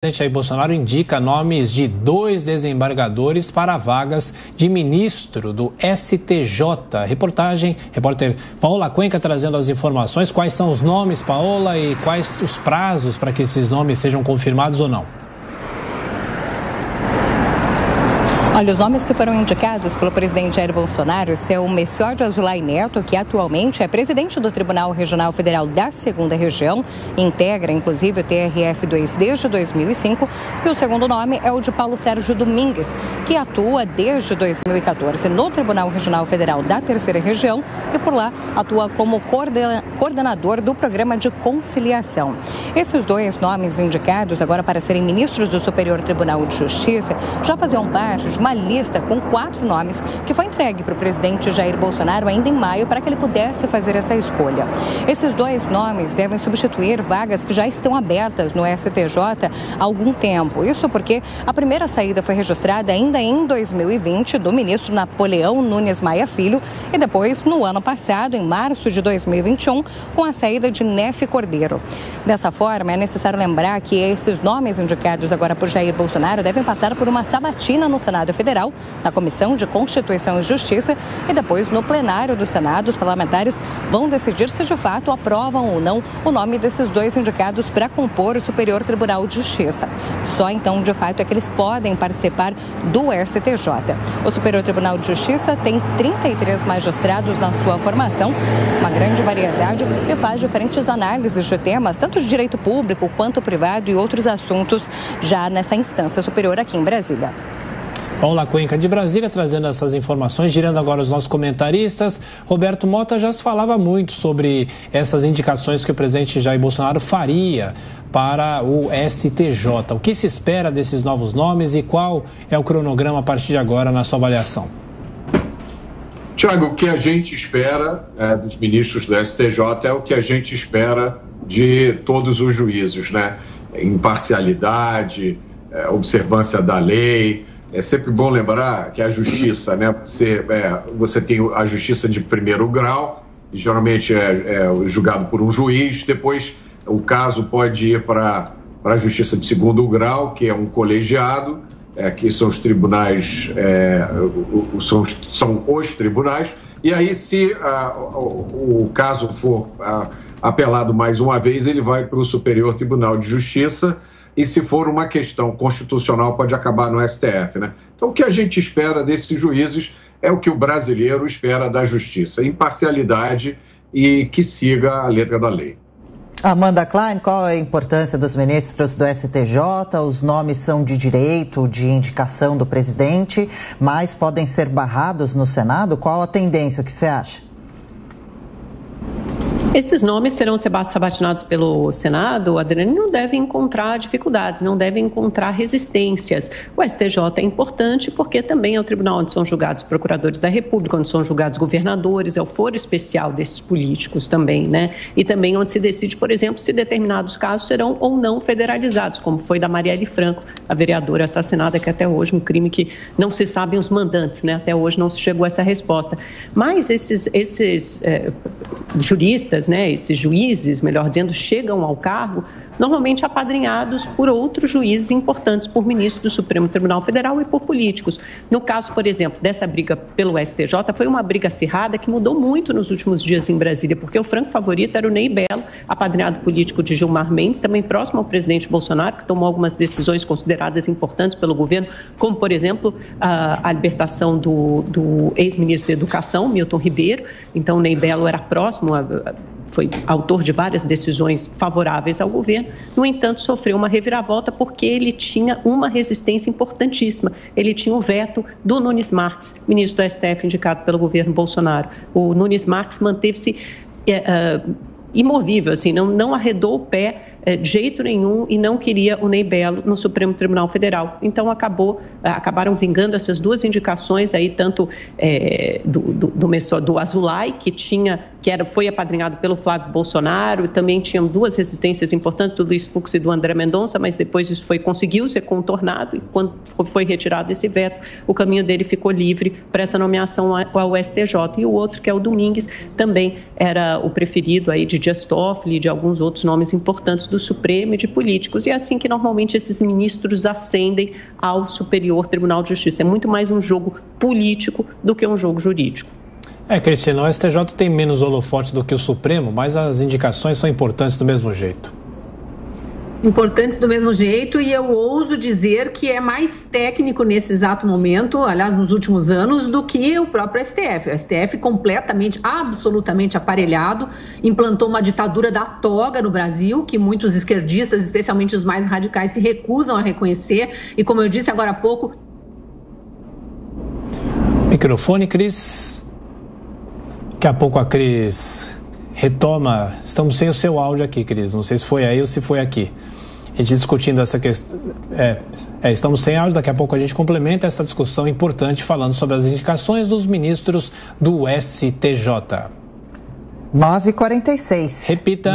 O presidente Jair Bolsonaro indica nomes de 2 desembargadores para vagas de ministro do STJ. Repórter Paola Cuenca trazendo as informações. Quais são os nomes, Paola, e quais os prazos para que esses nomes sejam confirmados ou não? Olha, os nomes que foram indicados pelo presidente Jair Bolsonaro são o Melchior de Azulay Neto, que atualmente é presidente do Tribunal Regional Federal da 2ª Região, integra inclusive o TRF2 desde 2005, e o segundo nome é o de Paulo Sérgio Domingues, que atua desde 2014 no Tribunal Regional Federal da 3ª Região e por lá atua como coordenador do Programa de Conciliação. Esses 2 nomes indicados agora para serem ministros do Superior Tribunal de Justiça já faziam parte de uma lista com 4 nomes que foi entregue para o presidente Jair Bolsonaro ainda em maio para que ele pudesse fazer essa escolha. Esses 2 nomes devem substituir vagas que já estão abertas no STJ há algum tempo. Isso porque a primeira saída foi registrada ainda em 2020 do ministro Napoleão Nunes Maia Filho e depois, no ano passado, em março de 2021, com a saída de Nefe Cordeiro. Dessa forma, é necessário lembrar que esses nomes indicados agora por Jair Bolsonaro devem passar por uma sabatina no Senado Federal, na Comissão de Constituição e Justiça e depois no plenário do Senado, os parlamentares vão decidir se de fato aprovam ou não o nome desses 2 indicados para compor o Superior Tribunal de Justiça. Só então, de fato, é que eles podem participar do STJ. O Superior Tribunal de Justiça tem 33 magistrados na sua formação, uma grande variedade e faz diferentes análises de temas, tanto de direito público quanto privado e outros assuntos, já nessa instância superior aqui em Brasília. Paola Cuenca de Brasília trazendo essas informações, girando agora os nossos comentaristas. Roberto Mota, já se falava muito sobre essas indicações que o presidente Jair Bolsonaro faria para o STJ. O que se espera desses novos nomes e qual é o cronograma a partir de agora na sua avaliação? Tiago, o que a gente espera dos ministros do STJ é o que a gente espera de todos os juízes, né? Imparcialidade, observância da lei. É sempre bom lembrar que a justiça, né? Você tem a justiça de primeiro grau, que geralmente é julgado por um juiz, depois o caso pode ir para a justiça de segundo grau, que é um colegiado, que são os tribunais, são os tribunais, e aí se o caso for apelado mais uma vez, ele vai para o Superior Tribunal de Justiça, e se for uma questão constitucional pode acabar no STF, né? Então o que a gente espera desses juízes é o que o brasileiro espera da justiça, imparcialidade e que siga a letra da lei. Amanda Klein, qual é a importância dos ministros do STJ? Os nomes são de direito, de indicação do presidente, mas podem ser barrados no Senado? Qual a tendência, o que você acha? Esses nomes serão sabatinados pelo Senado, Adriane, não devem encontrar dificuldades, não devem encontrar resistências. O STJ é importante porque também é o tribunal onde são julgados procuradores da República, onde são julgados governadores, é o foro especial desses políticos também, né? E também onde se decide, por exemplo, se determinados casos serão ou não federalizados, como foi da Marielle Franco, a vereadora assassinada, que até hoje um crime que não se sabem os mandantes, né? Até hoje não se chegou a essa resposta. Mas esses juristas, né, esses juízes, melhor dizendo, chegam ao cargo normalmente apadrinhados por outros juízes importantes, por ministros do Supremo Tribunal Federal e por políticos. No caso, por exemplo, dessa briga pelo STJ, foi uma briga acirrada que mudou muito nos últimos dias em Brasília, porque o franco favorito era o Ney Belo, apadrinhado político de Gilmar Mendes, também próximo ao presidente Bolsonaro, que tomou algumas decisões consideradas importantes pelo governo, como, por exemplo, a libertação do ex-ministro da Educação, Milton Ribeiro. Então, o Ney Belo era próximo foi autor de várias decisões favoráveis ao governo, no entanto, sofreu uma reviravolta porque ele tinha uma resistência importantíssima. Ele tinha o veto do Nunes Marques, ministro do STF indicado pelo governo Bolsonaro. O Nunes Marques manteve-se imovível, assim, não arredou o pé de jeito nenhum e não queria o Ney Belo no Supremo Tribunal Federal. Então acabaram vingando essas 2 indicações aí, tanto do Azulay, foi apadrinhado pelo Flávio Bolsonaro, e também tinham 2 resistências importantes, do Luiz Fux e do André Mendonça, mas depois isso conseguiu ser contornado, e quando foi retirado esse veto, o caminho dele ficou livre para essa nomeação ao STJ. E o outro, que é o Domingues, também era o preferido aí de Dias Toffoli e de alguns outros nomes importantes do Supremo e de políticos. E é assim que normalmente esses ministros ascendem ao Superior Tribunal de Justiça. É muito mais um jogo político do que um jogo jurídico. Cristina, o STJ tem menos holofote do que o Supremo, mas as indicações são importantes do mesmo jeito. Importantes do mesmo jeito, e eu ouso dizer que é mais técnico nesse exato momento, aliás, nos últimos anos, do que o próprio STF. O STF completamente, absolutamente aparelhado, implantou uma ditadura da toga no Brasil, que muitos esquerdistas, especialmente os mais radicais, se recusam a reconhecer, e como eu disse agora há pouco... Microfone, Cris. Daqui a pouco a Cris retoma. Estamos sem o seu áudio aqui, Cris. Não sei se foi aí ou se foi aqui. A gente discutindo essa questão. Estamos sem áudio. Daqui a pouco a gente complementa essa discussão importante falando sobre as indicações dos ministros do STJ. 9h46. Repita.